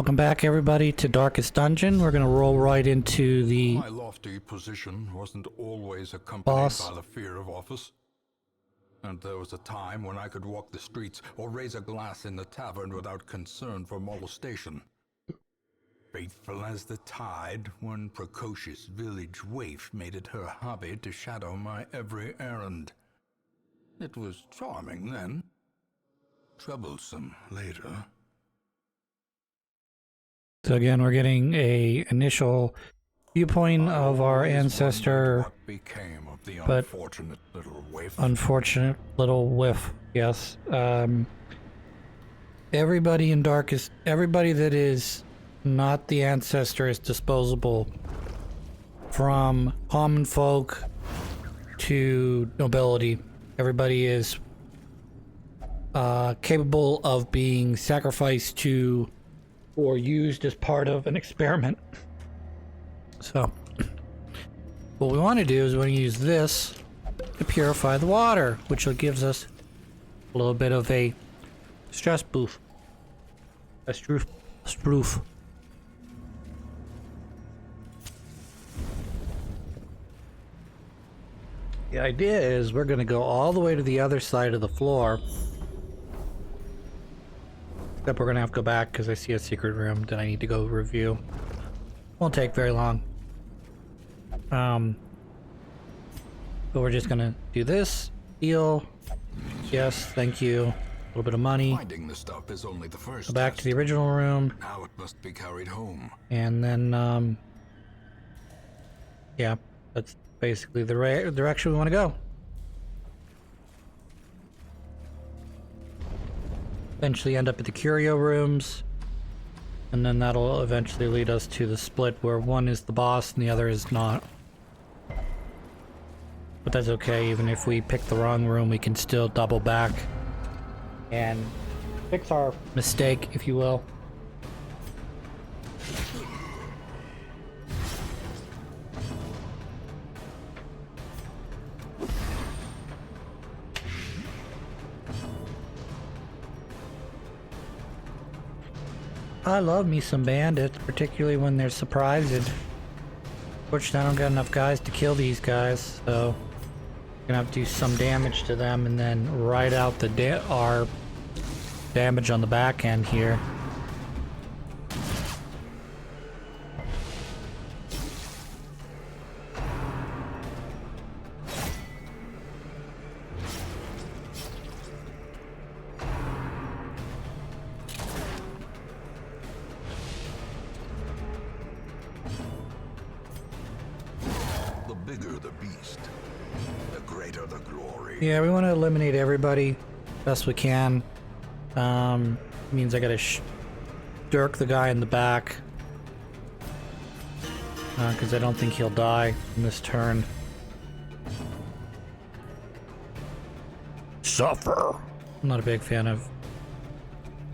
Welcome back, everybody, to Darkest Dungeon. We're going to roll right into the My lofty position wasn't always accompanied boss. by the fear of office. And there was a time when I could walk the streets or raise a glass in the tavern without concern for molestation. Faithful as the tide, one precocious village waif made it her hobby to shadow my every errand. It was charming then, troublesome later. So again, we're getting a initial viewpoint of our ancestor, What became of the but unfortunate little waif? unfortunate little whiff. Yes. Everybody in everybody that is not the ancestor is disposable, from common folk to nobility. Everybody is capable of being sacrificed to or used as part of an experiment. So what we want to do is we want to use this to purify the water, which gives us a little bit of a stress boost. A sproof. The idea is we're going to go all the way to the other side of the floor. Except we're going to have to go back because I see a secret room that I need to go review. Won't take very long. But we're just going to do this. Heal. Yes, thank you. A little bit of money. Finding the stuff is only the first Go back to test. the original room. Now it must be carried home. And then, yeah, that's basically the direction we want to go. Eventually end up at the curio rooms, and then that'll eventually lead us to the split where one is the boss and the other is not. But that's okay, even if we pick the wrong room, we can still double back and fix our mistake, if you will. I love me some bandits, particularly when they're surprised. Fortunately, I don't got enough guys to kill these guys, so I'm gonna have to do some damage to them and then ride out our damage on the back end here. The bigger the beast, the greater the glory. Yeah, we want to eliminate everybody best we can. Means I gotta dirk the guy in the back. Because I don't think he'll die in this turn. Suffer! I'm not a big fan of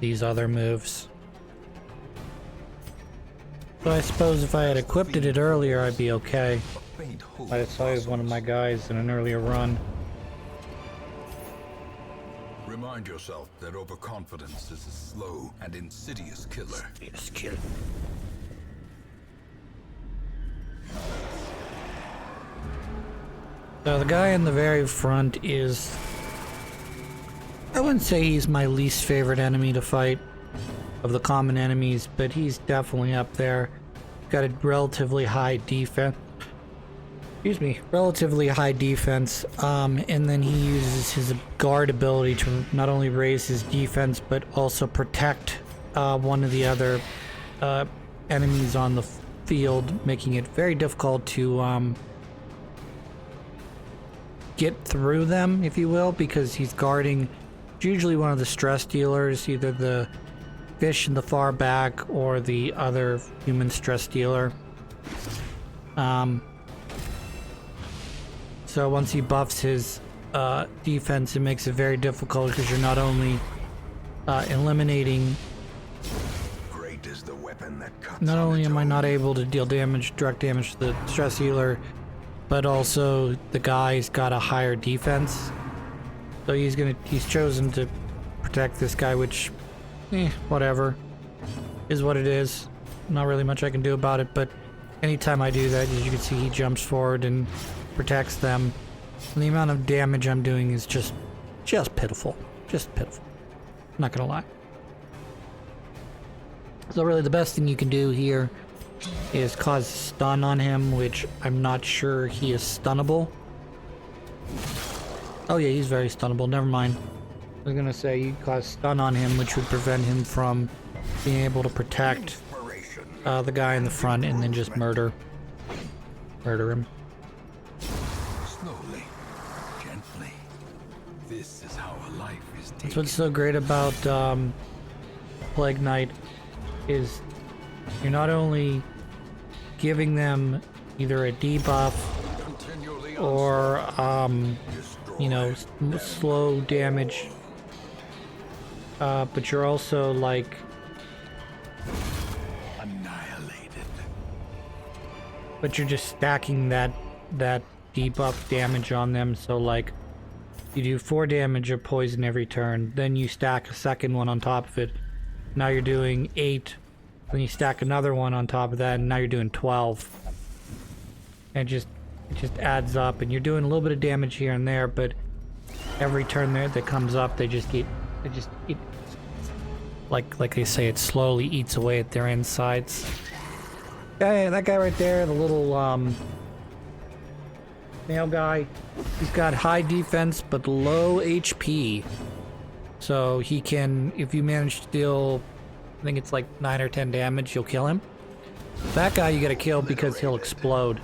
these other moves. So I suppose if I had equipped it earlier, I'd be okay. I saw one of my guys in an earlier run. Remind yourself that overconfidence is a slow and insidious killer. So the guy in the very front is... I wouldn't say he's my least favorite enemy to fight of the common enemies, but he's definitely up there. Got a relatively high defense. Relatively high defense, and then he uses his guard ability to not only raise his defense, but also protect one of the other enemies on the field, making it very difficult to get through them, if you will, because he's guarding usually one of the stress dealers, either the fish in the far back or the other human stress dealer. So once he buffs his defense, it makes it very difficult because you're not only eliminating. Great is the weapon that cuts. Not only am I not able to deal direct damage to the stress healer, but also the guy's got a higher defense. So he's chosen to protect this guy, which, whatever. is what it is. Not really much I can do about it, but anytime I do that, as you can see, he jumps forward and protects them. And the amount of damage I'm doing is just pitiful. Just pitiful. Not gonna lie. So really the best thing you can do here is cause stun on him, which I'm not sure he is stunnable. Oh yeah, he's very stunnable. Never mind. I was gonna say you cause stun on him, which would prevent him from being able to protect the guy in the front, and then just murder him. Slowly, gently. This is how a life is taken. That's what's so great about Plague Knight, is you're not only giving them either a debuff or you know, slow damage, but you're also like annihilated. But you're just stacking that debuff damage on them. So like you do 4 damage of poison every turn, then you stack a second one on top of it. Now you're doing 8. Then you stack another one on top of that, and now you're doing 12. And it just adds up, and you're doing a little bit of damage here and there, but every turn there that comes up, they just eat, like they say, it slowly eats away at their insides. Yeah, that guy right there, the little male guy, he's got high defense but low HP. So he can, if you manage to deal, I think it's like 9 or 10 damage, you'll kill him. That guy you gotta kill because he'll explode.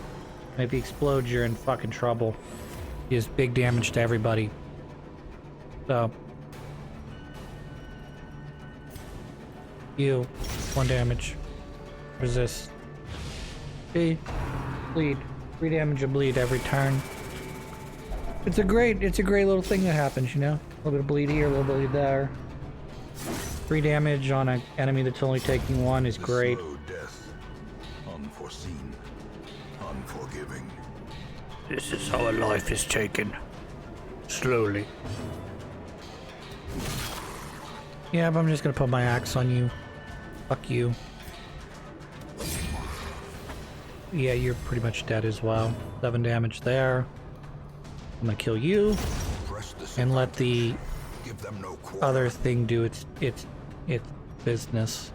And if he explodes, you're in fucking trouble. He does big damage to everybody. So. You. 1 damage. Resist. See? Bleed. 3 damage of bleed every turn. It's a great little thing that happens, you know? A little bit of bleed here, a little bleed there. 3 damage on an enemy that's only taking 1 is great. Slow death. Unforeseen. Unforgiving. This is how a life is taken. Slowly. Yeah, but I'm just gonna put my axe on you. Fuck you. Yeah, you're pretty much dead as well. 7 damage there. I'm gonna kill you. And let the other thing do its business.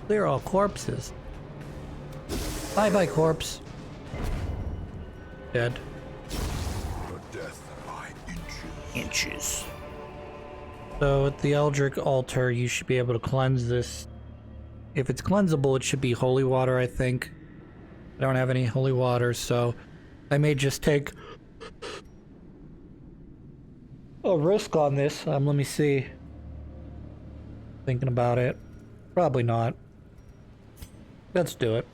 They're all corpses. Bye corpse. Dead. Death by Inches. So at the Eldritch altar, you should be able to cleanse this. If it's cleansable, it should be holy water, I think. I don't have any holy water, so I may just take a risk on this. Let me see. Thinking about it. Probably not. Let's do it.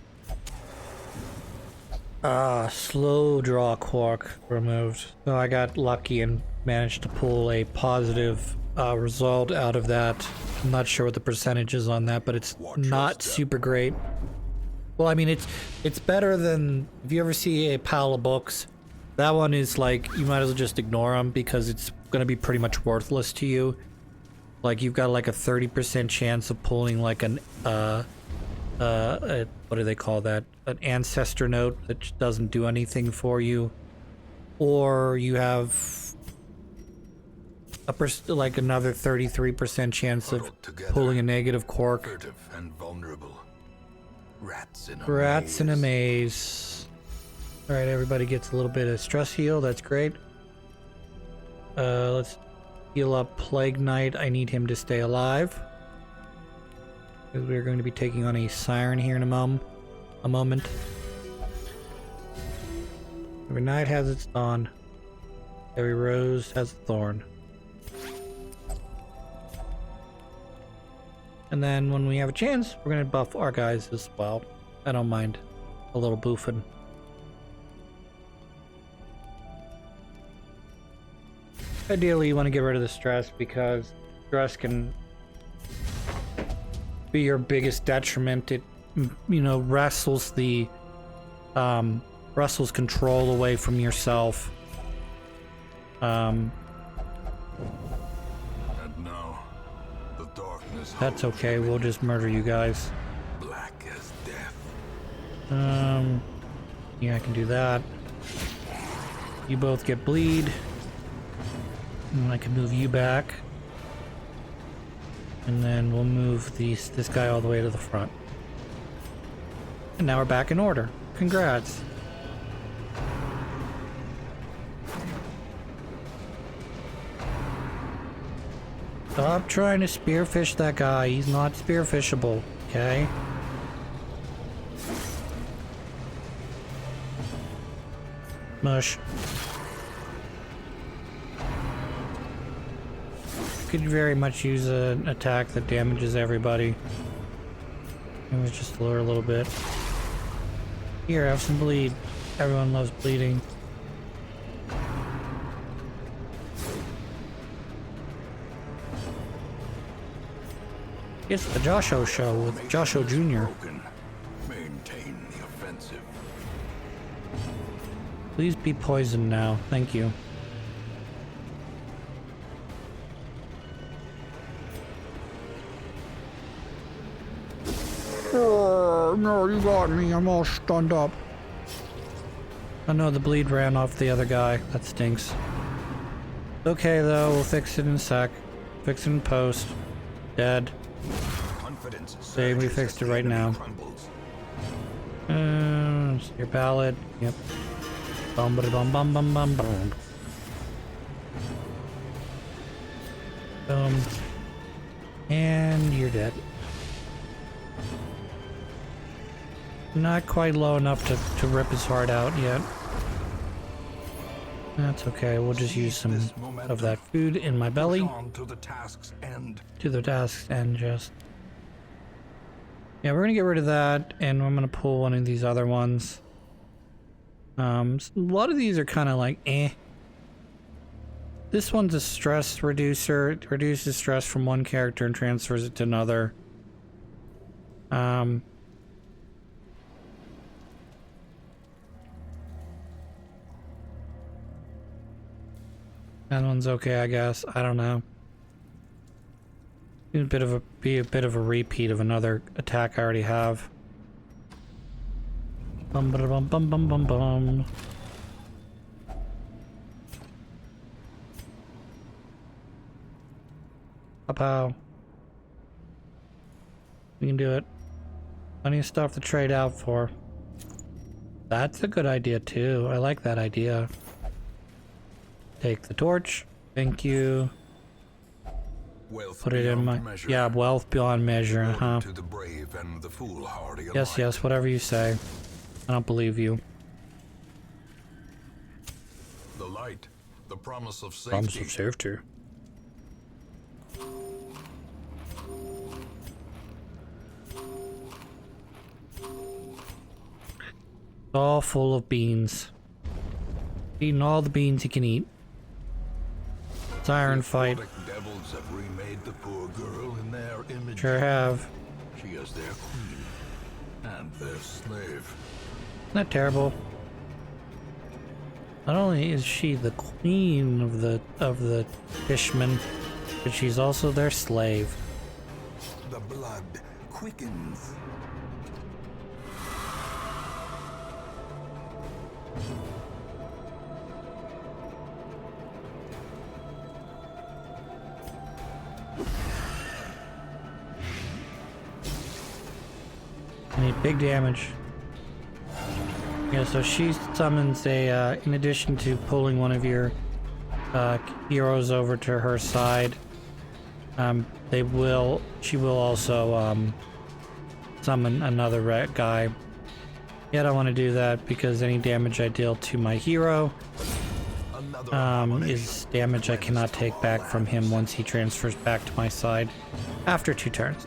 Slow draw quark removed. So I got lucky and managed to pull a positive result out of that. I'm not sure what the percentage is on that, but it's not super great. Well, I mean, it's better than, if you ever see a pile of books, that one is like, you might as well just ignore them because it's gonna be pretty much worthless to you. Like, you've got like a 30% chance of pulling like an, what do they call that? An ancestor note that doesn't do anything for you. Or you have like another 33% chance of pulling a negative quark. Furtive and vulnerable. Rats in a maze. Alright, everybody gets a little bit of stress heal. That's great. Let's heal up Plague Knight. I need him to stay alive. Because we're going to be taking on a siren here in a moment. Every night has its dawn. Every rose has a thorn. And then when we have a chance, we're going to buff our guys as well. I don't mind a little boofing. Ideally, you want to get rid of the stress because stress can be your biggest detriment. It, you know, wrestles control away from yourself. And now, the darkness That's okay, we'll just murder you guys. Black as death. Yeah, I can do that. You both get bleed. And I can move you back. And then we'll move this guy all the way to the front. And now we're back in order. Congrats. Stop trying to spearfish that guy. He's not spearfishable, okay? Mush. Could very much use an attack that damages everybody. It was just lower a little bit. Here, have some bleed. Everyone loves bleeding. It's the Josho Show with Josho Jr. Maintain the offensive. Please be poisoned now. Thank you. Oh, no, you got me. I'm all stunned up. Oh no, the bleed ran off the other guy. That stinks. Okay though, we'll fix it in a sec. Fix it in post. Dead. Say we fixed it right now. Your ballad. Yep. Bum ba bum bum bum bum bum. Boom. And you're dead. Not quite low enough to rip his heart out yet. That's okay, we'll just use some of that food in my belly. To the task's end, just... Yeah, we're gonna get rid of that, and I'm gonna pull one of these other ones. A lot of these are kind of like, eh. This one's a stress reducer. It reduces stress from one character and transfers it to another. That one's okay, I guess. I don't know. Be a bit of a repeat of another attack I already have. Bum ba bum bum bum bum bum. Pow. We can do it. Plenty of stuff to trade out for. That's a good idea too. I like that idea. Take the torch. Thank you. Put it in my... Yeah, wealth beyond measure, huh? To the brave and the foolhardy alike. Yes, yes, whatever you say. I don't believe you. The light, the promise of safety. Promise of safety. It's all full of beans. Eating all the beans you can eat. It's iron fight. Devils have remade the poor girl in their image. Sure have. She is their queen and their slave. Not terrible. Not only is she the queen of the fishmen, but she's also their slave. The blood quickens. I need big damage. Yeah, so she summons a, in addition to pulling one of your heroes over to her side, she will also summon another guy. Yet I don't want to do that because any damage I deal to my hero is damage I cannot take back from him once he transfers back to my side after 2 turns.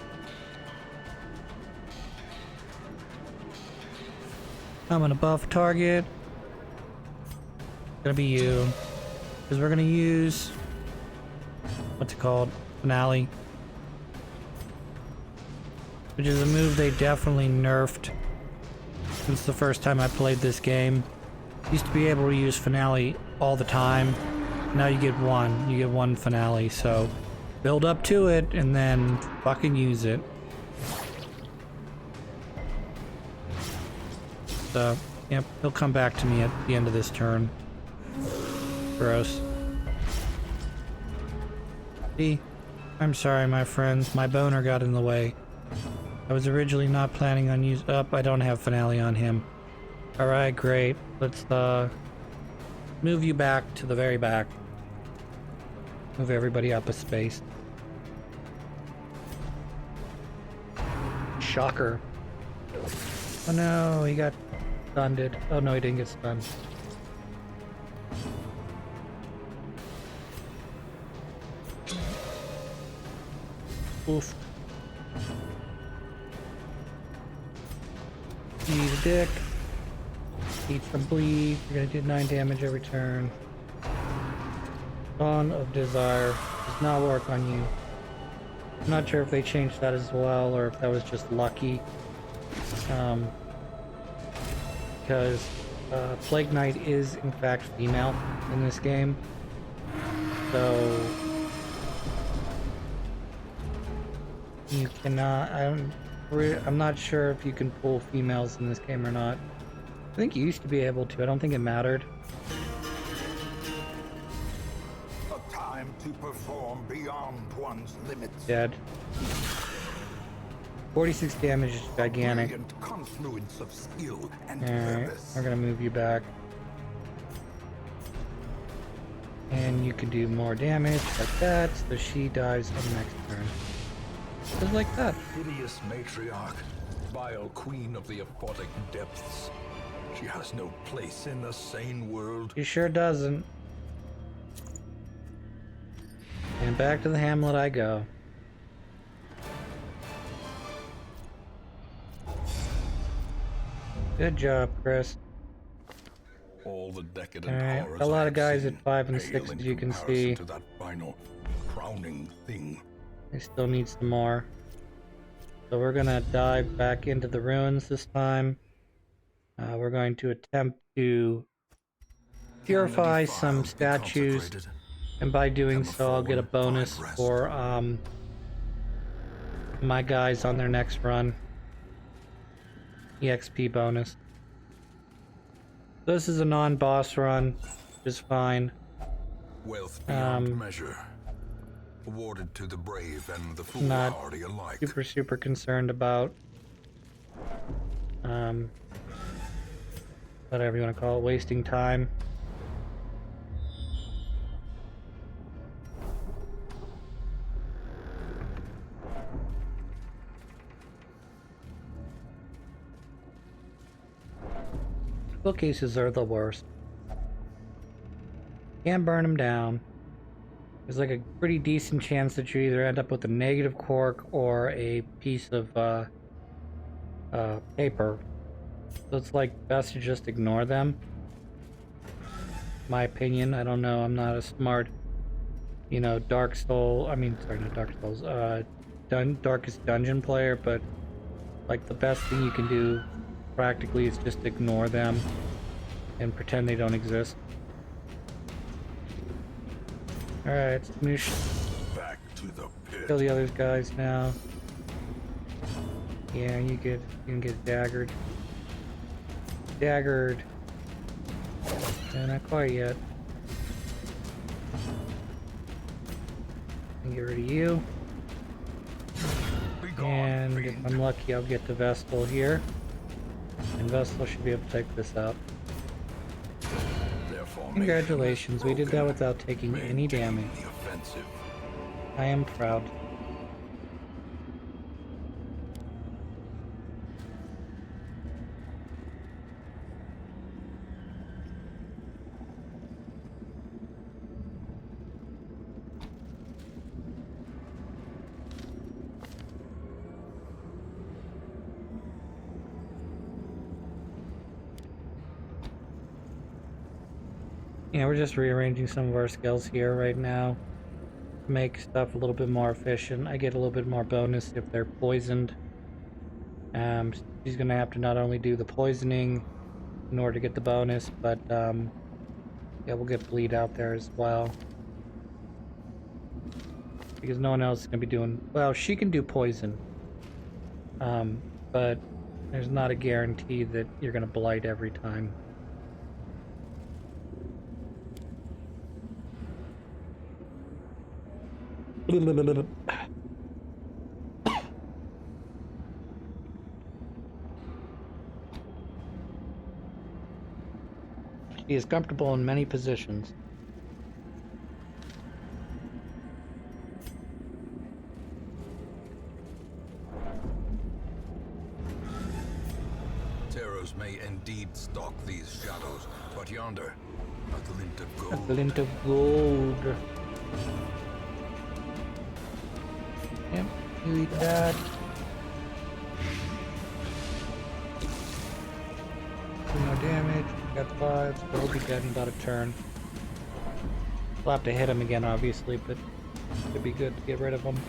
I'm gonna buff target. Gonna be you. Because we're gonna use... what's it called? Finale. Which is a move they definitely nerfed since the first time I played this game. Used to be able to use Finale all the time. Now you get one. You get one Finale, so... build up to it and then fucking use it. So, yep, he'll come back to me at the end of this turn. Gross. See? I'm sorry, my friends. My boner got in the way. I was originally not planning on using... Oh, I don't have finale on him. Alright, great. Let's, move you back to the very back. Move everybody up a space. Shocker. Oh no, he got stunned. Oh no, he didn't get stunned. Oof. Eat a dick. Eat some bleed. You're gonna do 9 damage every turn. Dawn of Desire does not work on you. I'm not sure if they changed that as well or if that was just lucky. Because Plague Knight is in fact female in this game. So you cannot, I'm not sure if you can pull females in this game or not. I think you used to be able to, I don't think it mattered. A time to perform beyond one's limits. Dead. 46 damage is gigantic. Brilliant confluence of skill and Alright, purpose. we're gonna move you back. And you can do more damage like that, so she dies on the next turn. Just like that. Hideous matriarch, vile queen of the aphotic depths. She has no place in the sane world. She sure doesn't. And back to the hamlet I go. Good job, Chris. All the decadent Alright, horrors a lot I of have guys seen at 5 and pale 6, in as you can comparison see. to that final crowning thing. I still need some more. So we're gonna dive back into the ruins this time. We're going to attempt to purify some statues, and by doing so I'll get a bonus for my guys on their next run. EXP bonus. This is a non-boss run, which is fine. Wealth beyond measure, awarded to the brave and the foolhardy alike. Super concerned about whatever you want to call it, wasting time. Bookcases are the worst. Can't burn them down. There's like a pretty decent chance that you either end up with a negative cork or a piece of paper. So it's like best to just ignore them. My opinion, I don't know, I'm not a smart, you know, Darkest Souls, Darkest Dungeon player, but like the best thing you can do practically is just ignore them and pretend they don't exist. Alright, smoosh. Back to the pit. Kill the other guys now. Yeah, you can get daggered. Daggered. Yeah, not quite yet. And get rid of you. And if I'm lucky, I'll get to Vestal here. And Vestal should be able to take this out. Congratulations, we did that without taking any damage. I am proud. Yeah, we're just rearranging some of our skills here right now to make stuff a little bit more efficient. I get a little bit more bonus if they're poisoned. She's gonna have to not only do the poisoning in order to get the bonus, but yeah, we'll get bleed out there as well. because no one else is gonna be doing. Well, she can do poison, but there's not a guarantee that you're gonna blight every time. She is comfortable in many positions. Terrors may indeed stalk these shadows, but yonder, a glint of A gold. glint of gold. Yep, you eat that. Do no damage. Got the vibes, but he'll be dead in about a turn. We'll have to hit him again, obviously, but it'd be good to get rid of him.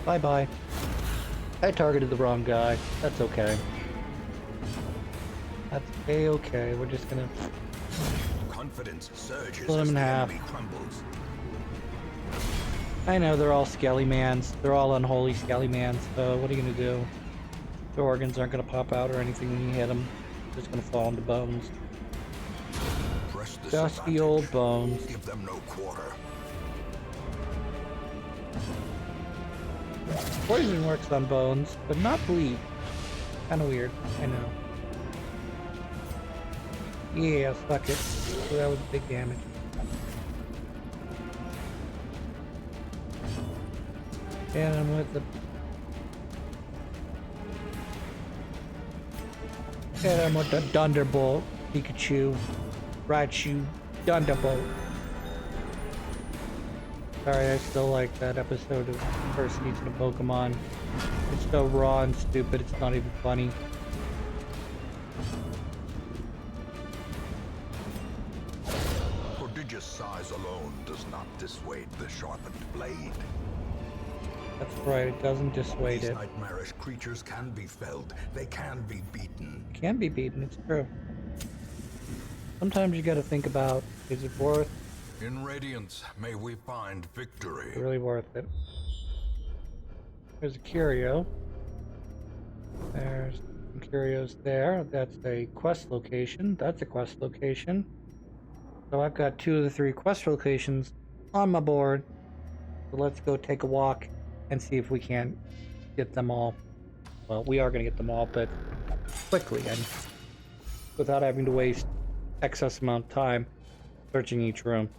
Bye-bye. I targeted the wrong guy. That's okay. That's a-okay. We're just gonna Confidence surges split him as in the half. enemy crumbles. I know, they're all Skelly-mans. They're all unholy Skelly-mans, so what are you gonna do? Their organs aren't gonna pop out or anything when you hit them. They're just gonna fall into bones. Press this Dusty advantage. old bones. Give them no quarter. Poison works on bones, but not bleed. Kinda weird, I know. Yeah, fuck it. So that was big damage. And I'm with the... And I'm with the Thunderbolt. Pikachu. Raichu. Thunderbolt. Sorry, I still like that episode of first season of Pokemon. It's so raw and stupid, it's not even funny. Prodigious size alone does not dissuade the sharpened blade. That's right, it doesn't dissuade These it. nightmarish creatures can be felled. They can be beaten. Can be beaten, it's true. Sometimes you gotta think about, is it worth, In Radiance, may we find victory. really worth it? There's a curio. There's some curios there. That's a quest location. That's a quest location. So I've got 2 of the 3 quest locations on my board. So let's go take a walk and see if we can get them all. Well, we are going to get them all, but quickly and without having to waste excess amount of time searching each room.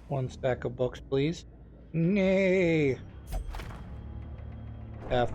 One stack of books, please. Nay. F.